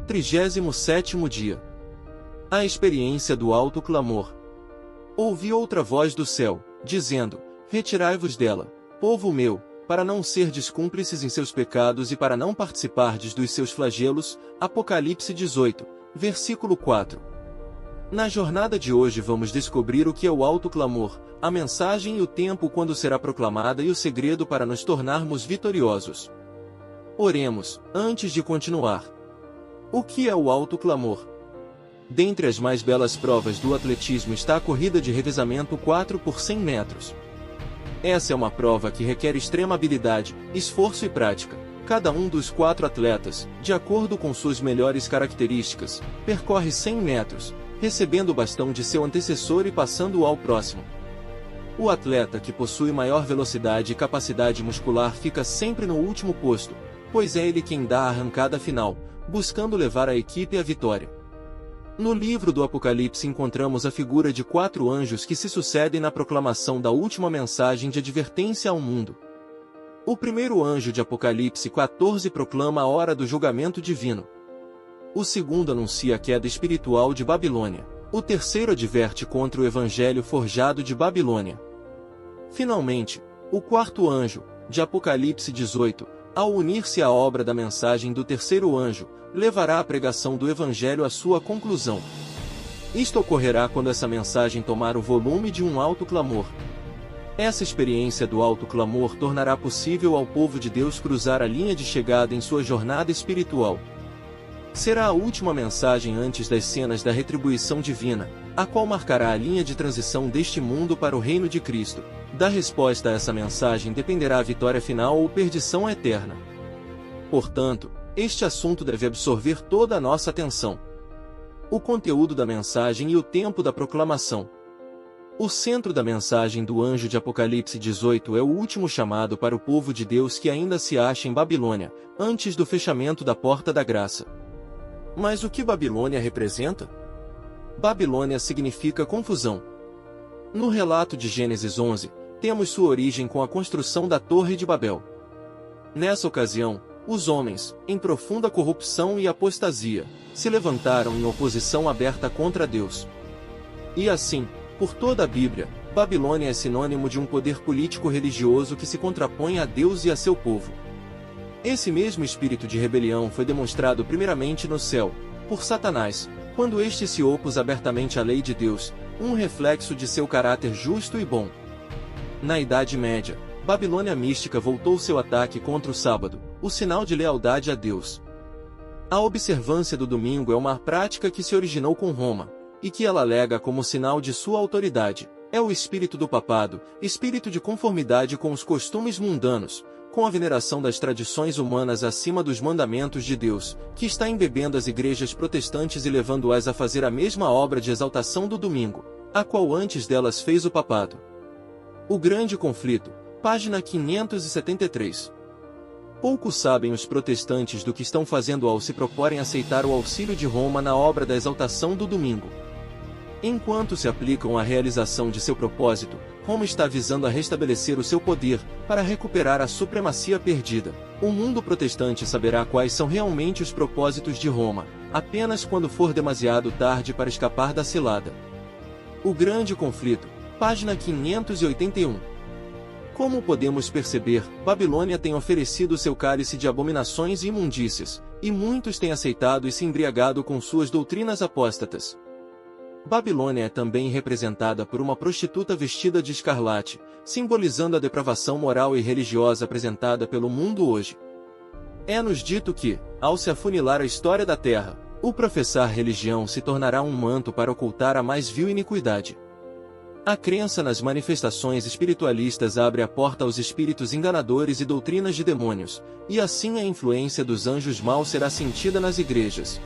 37º dia. A experiência do alto clamor. Ouvi outra voz do céu, dizendo: Retirai-vos dela, povo meu, para não serdes cúmplices em seus pecados e para não participardes dos seus flagelos. Apocalipse 18, versículo 4. Na jornada de hoje vamos descobrir o que é o alto clamor, a mensagem e o tempo quando será proclamada e o segredo para nos tornarmos vitoriosos. Oremos, antes de continuar. O que é o alto clamor? Dentre as mais belas provas do atletismo está a corrida de revezamento 4 por 100 metros. Essa é uma prova que requer extrema habilidade, esforço e prática. Cada um dos 4 atletas, de acordo com suas melhores características, percorre 100 metros, recebendo o bastão de seu antecessor e passando-o ao próximo. O atleta que possui maior velocidade e capacidade muscular fica sempre no último posto, pois é ele quem dá a arrancada final, buscando levar a equipe à vitória. No livro do Apocalipse encontramos a figura de 4 anjos que se sucedem na proclamação da última mensagem de advertência ao mundo. O primeiro anjo de Apocalipse 14 proclama a hora do julgamento divino. O segundo anuncia a queda espiritual de Babilônia. O terceiro adverte contra o evangelho forjado de Babilônia. Finalmente, o quarto anjo, de Apocalipse 18, ao unir-se à obra da mensagem do terceiro anjo, levará a pregação do Evangelho à sua conclusão. Isto ocorrerá quando essa mensagem tomar o volume de um alto clamor. Essa experiência do alto clamor tornará possível ao povo de Deus cruzar a linha de chegada em sua jornada espiritual. Será a última mensagem antes das cenas da retribuição divina, a qual marcará a linha de transição deste mundo para o reino de Cristo. Da resposta a essa mensagem dependerá a vitória final ou perdição eterna. Portanto, este assunto deve absorver toda a nossa atenção. O conteúdo da mensagem e o tempo da proclamação. O centro da mensagem do anjo de Apocalipse 18 é o último chamado para o povo de Deus que ainda se acha em Babilônia, antes do fechamento da porta da graça. Mas o que Babilônia representa? Babilônia significa confusão. No relato de Gênesis 11, temos sua origem com a construção da Torre de Babel. Nessa ocasião, os homens, em profunda corrupção e apostasia, se levantaram em oposição aberta contra Deus. E assim, por toda a Bíblia, Babilônia é sinônimo de um poder político-religioso que se contrapõe a Deus e a seu povo. Esse mesmo espírito de rebelião foi demonstrado primeiramente no céu, por Satanás, quando este se opôs abertamente à lei de Deus, um reflexo de seu caráter justo e bom. Na Idade Média, Babilônia mística voltou seu ataque contra o sábado, o sinal de lealdade a Deus. A observância do domingo é uma prática que se originou com Roma, e que ela alega como sinal de sua autoridade. É o espírito do papado, espírito de conformidade com os costumes mundanos, com a veneração das tradições humanas acima dos mandamentos de Deus, que está embebendo as igrejas protestantes e levando-as a fazer a mesma obra de exaltação do domingo, a qual antes delas fez o papado. O Grande Conflito, página 573. Pouco sabem os protestantes do que estão fazendo ao se proporem aceitar o auxílio de Roma na obra da exaltação do domingo. Enquanto se aplicam à realização de seu propósito, Roma está visando a restabelecer o seu poder, para recuperar a supremacia perdida. O mundo protestante saberá quais são realmente os propósitos de Roma, apenas quando for demasiado tarde para escapar da cilada. O Grande Conflito, página 581. Como podemos perceber, Babilônia tem oferecido seu cálice de abominações e imundícias, e muitos têm aceitado e se embriagado com suas doutrinas apóstatas. Babilônia é também representada por uma prostituta vestida de escarlate, simbolizando a depravação moral e religiosa apresentada pelo mundo hoje. É-nos dito que, ao se afunilar a história da Terra, o professar religião se tornará um manto para ocultar a mais vil iniquidade. A crença nas manifestações espiritualistas abre a porta aos espíritos enganadores e doutrinas de demônios, e assim a influência dos anjos maus será sentida nas igrejas.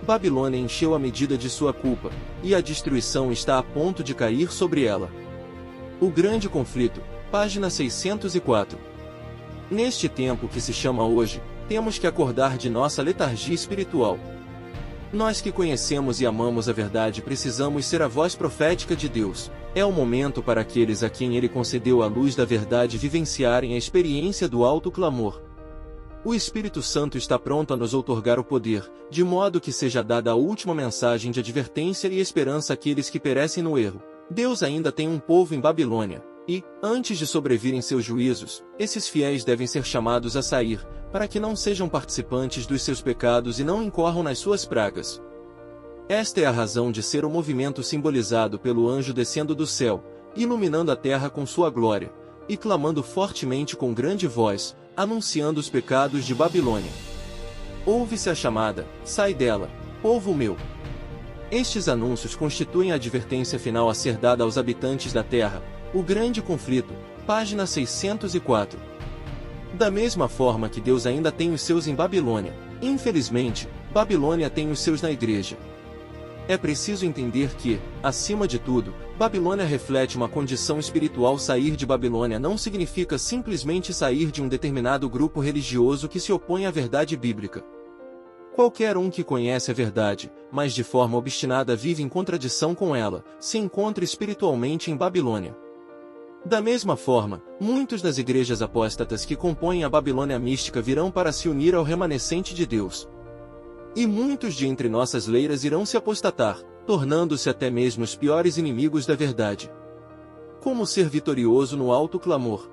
Babilônia encheu a medida de sua culpa, e a destruição está a ponto de cair sobre ela. O Grande Conflito, página 604. Neste tempo que se chama hoje, temos que acordar de nossa letargia espiritual. Nós que conhecemos e amamos a verdade precisamos ser a voz profética de Deus. É o momento para aqueles a quem Ele concedeu a luz da verdade vivenciarem a experiência do alto clamor. O Espírito Santo está pronto a nos outorgar o poder, de modo que seja dada a última mensagem de advertência e esperança àqueles que perecem no erro. Deus ainda tem um povo em Babilônia, e, antes de sobrevirem seus juízos, esses fiéis devem ser chamados a sair, para que não sejam participantes dos seus pecados e não incorram nas suas pragas. Esta é a razão de ser o movimento simbolizado pelo anjo descendo do céu, iluminando a terra com sua glória, e clamando fortemente com grande voz, anunciando os pecados de Babilônia. Ouve-se a chamada: sai dela, povo meu. Estes anúncios constituem a advertência final a ser dada aos habitantes da terra, o grande conflito, página 604. Da mesma forma que Deus ainda tem os seus em Babilônia, infelizmente, Babilônia tem os seus na igreja. É preciso entender que, acima de tudo, Babilônia reflete uma condição espiritual. Sair de Babilônia não significa simplesmente sair de um determinado grupo religioso que se opõe à verdade bíblica. Qualquer um que conhece a verdade, mas de forma obstinada vive em contradição com ela, se encontra espiritualmente em Babilônia. Da mesma forma, muitos das igrejas apóstatas que compõem a Babilônia mística virão para se unir ao remanescente de Deus. E muitos de entre nossas leiras irão se apostatar, tornando-se até mesmo os piores inimigos da verdade. Como ser vitorioso no alto clamor?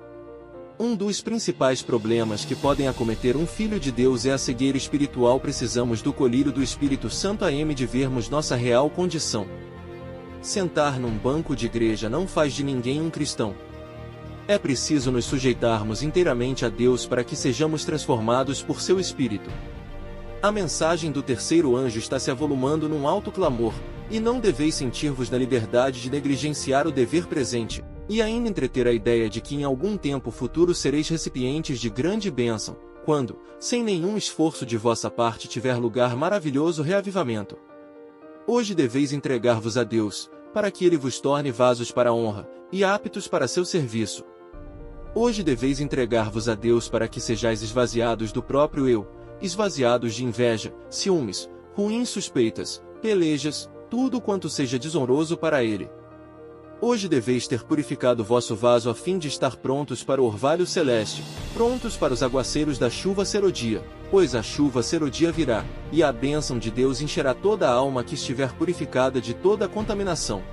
Um dos principais problemas que podem acometer um filho de Deus é a cegueira espiritual. Precisamos do colírio do Espírito Santo a de vermos nossa real condição. Sentar num banco de igreja não faz de ninguém um cristão. É preciso nos sujeitarmos inteiramente a Deus para que sejamos transformados por seu Espírito. A mensagem do terceiro anjo está se avolumando num alto clamor, e não deveis sentir-vos na liberdade de negligenciar o dever presente, e ainda entreter a ideia de que em algum tempo futuro sereis recipientes de grande bênção, quando, sem nenhum esforço de vossa parte tiver lugar maravilhoso reavivamento. Hoje deveis entregar-vos a Deus, para que Ele vos torne vasos para a honra, e aptos para seu serviço. Hoje deveis entregar-vos a Deus para que sejais esvaziados do próprio eu, esvaziados de inveja, ciúmes, ruins suspeitas, pelejas, tudo quanto seja desonroso para Ele. Hoje deveis ter purificado vosso vaso a fim de estar prontos para o orvalho celeste, prontos para os aguaceiros da chuva serodia, pois a chuva serodia virá, e a bênção de Deus encherá toda a alma que estiver purificada de toda a contaminação.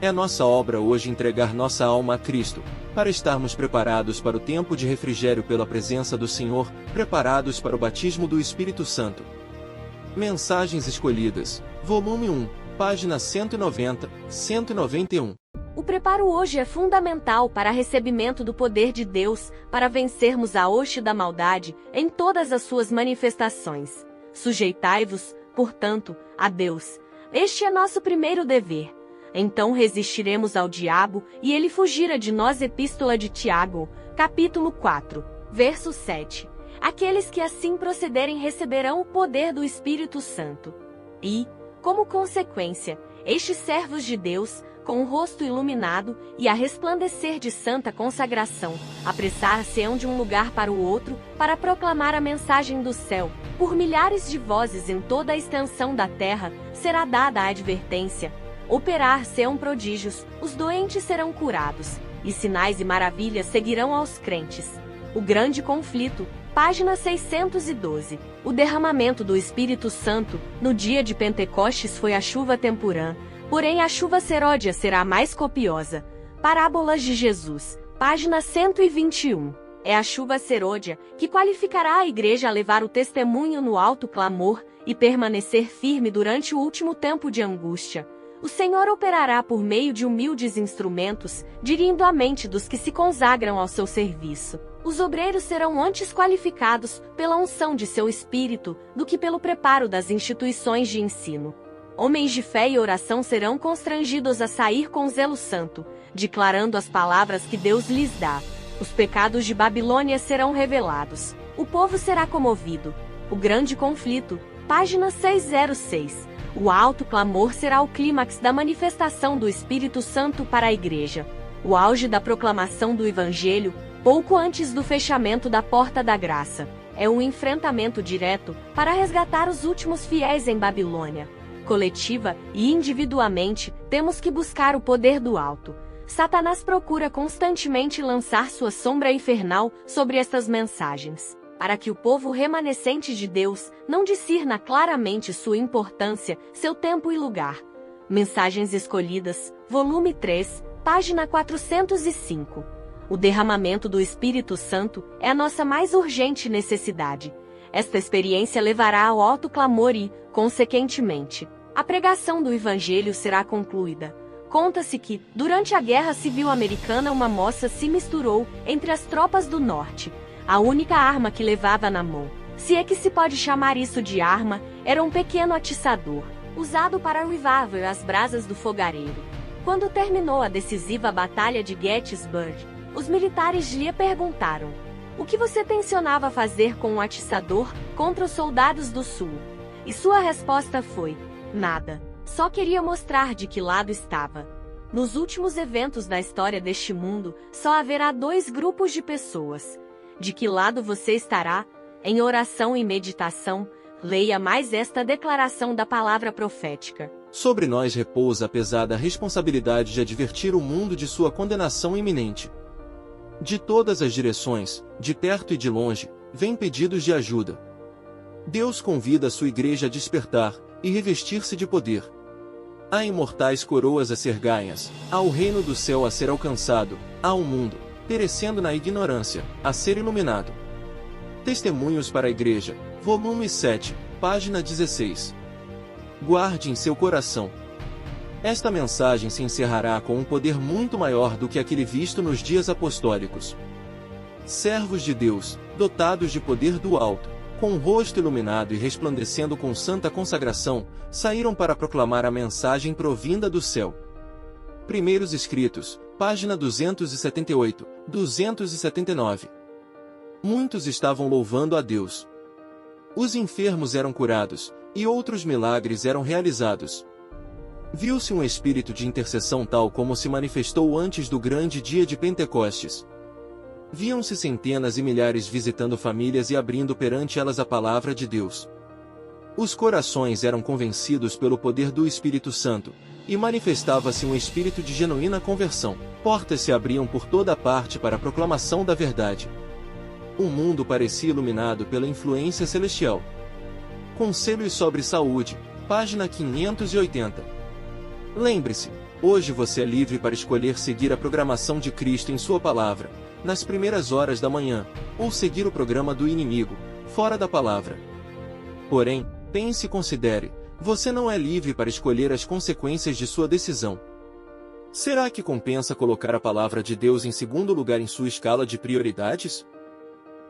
É nossa obra hoje entregar nossa alma a Cristo, para estarmos preparados para o tempo de refrigério pela presença do Senhor, preparados para o batismo do Espírito Santo. Mensagens escolhidas, volume 1, página 190, 191. O preparo hoje é fundamental para recebimento do poder de Deus, para vencermos a hoste da maldade em todas as suas manifestações. Sujeitai-vos, portanto, a Deus. Este é nosso primeiro dever. Então resistiremos ao diabo, e ele fugirá de nós. Epístola de Tiago, capítulo 4, verso 7. Aqueles que assim procederem receberão o poder do Espírito Santo. E, como consequência, estes servos de Deus, com o rosto iluminado e a resplandecer de santa consagração, apressar-se-ão de um lugar para o outro, para proclamar a mensagem do céu. Por milhares de vozes em toda a extensão da terra, será dada a advertência. Operar-se-ão prodígios, os doentes serão curados, e sinais e maravilhas seguirão aos crentes. O grande conflito, página 612. O derramamento do Espírito Santo, no dia de Pentecostes, foi a chuva temporã, porém a chuva seródia será mais copiosa. Parábolas de Jesus, página 121. É a chuva seródia que qualificará a igreja a levar o testemunho no alto clamor e permanecer firme durante o último tempo de angústia. O Senhor operará por meio de humildes instrumentos, dirigindo a mente dos que se consagram ao seu serviço. Os obreiros serão antes qualificados pela unção de seu espírito do que pelo preparo das instituições de ensino. Homens de fé e oração serão constrangidos a sair com zelo santo, declarando as palavras que Deus lhes dá. Os pecados de Babilônia serão revelados. O povo será comovido. O grande conflito, página 606. O alto clamor será o clímax da manifestação do Espírito Santo para a igreja. O auge da proclamação do Evangelho, pouco antes do fechamento da porta da graça. É um enfrentamento direto para resgatar os últimos fiéis em Babilônia. Coletiva e individualmente, temos que buscar o poder do alto. Satanás procura constantemente lançar sua sombra infernal sobre estas mensagens. para que o povo remanescente de Deus não discirna claramente sua importância, seu tempo e lugar. Mensagens Escolhidas, volume 3, página 405. O derramamento do Espírito Santo é a nossa mais urgente necessidade. Esta experiência levará ao alto clamor e, consequentemente, a pregação do Evangelho será concluída. Conta-se que, durante a Guerra Civil Americana, uma moça se misturou entre as tropas do Norte. A única arma que levava na mão, se é que se pode chamar isso de arma, era um pequeno atiçador, usado para revivar as brasas do fogareiro. Quando terminou a decisiva Batalha de Gettysburg, os militares lhe perguntaram: o que você tencionava fazer com um atiçador contra os soldados do Sul? E sua resposta foi: nada. Só queria mostrar de que lado estava. Nos últimos eventos da história deste mundo, só haverá dois grupos de pessoas. De que lado você estará? Em oração e meditação, leia mais esta declaração da palavra profética. Sobre nós repousa a pesada responsabilidade de advertir o mundo de sua condenação iminente. De todas as direções, de perto e de longe, vêm pedidos de ajuda. Deus convida a sua igreja a despertar e revestir-se de poder. Há imortais coroas a ser ganhas, há o reino do céu a ser alcançado, há um mundo, perecendo na ignorância, a ser iluminado. Testemunhos para a Igreja, volume 7, página 16. Guarde em seu coração. Esta mensagem se encerrará com um poder muito maior do que aquele visto nos dias apostólicos. Servos de Deus, dotados de poder do alto, com o rosto iluminado e resplandecendo com santa consagração, saíram para proclamar a mensagem provinda do céu. Primeiros Escritos, página 278, 279. Muitos estavam louvando a Deus. Os enfermos eram curados, e outros milagres eram realizados. Viu-se um espírito de intercessão tal como se manifestou antes do grande dia de Pentecostes. Viam-se centenas e milhares visitando famílias e abrindo perante elas a palavra de Deus. Os corações eram convencidos pelo poder do Espírito Santo, e manifestava-se um espírito de genuína conversão. Portas se abriam por toda parte para a proclamação da verdade. O mundo parecia iluminado pela influência celestial. Conselhos sobre Saúde, página 580. Lembre-se, hoje você é livre para escolher seguir a programação de Cristo em sua palavra, nas primeiras horas da manhã, ou seguir o programa do inimigo, fora da palavra. Porém, pense e considere, você não é livre para escolher as consequências de sua decisão. Será que compensa colocar a palavra de Deus em segundo lugar em sua escala de prioridades?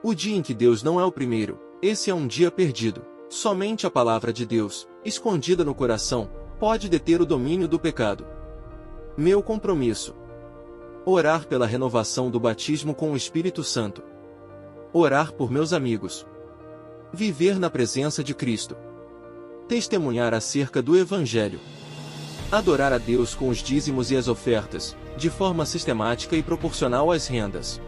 O dia em que Deus não é o primeiro, esse é um dia perdido. Somente a palavra de Deus, escondida no coração, pode deter o domínio do pecado. Meu compromisso: orar pela renovação do batismo com o Espírito Santo. Orar por meus amigos. Viver na presença de Cristo. Testemunhar acerca do Evangelho. Adorar a Deus com os dízimos e as ofertas, de forma sistemática e proporcional às rendas.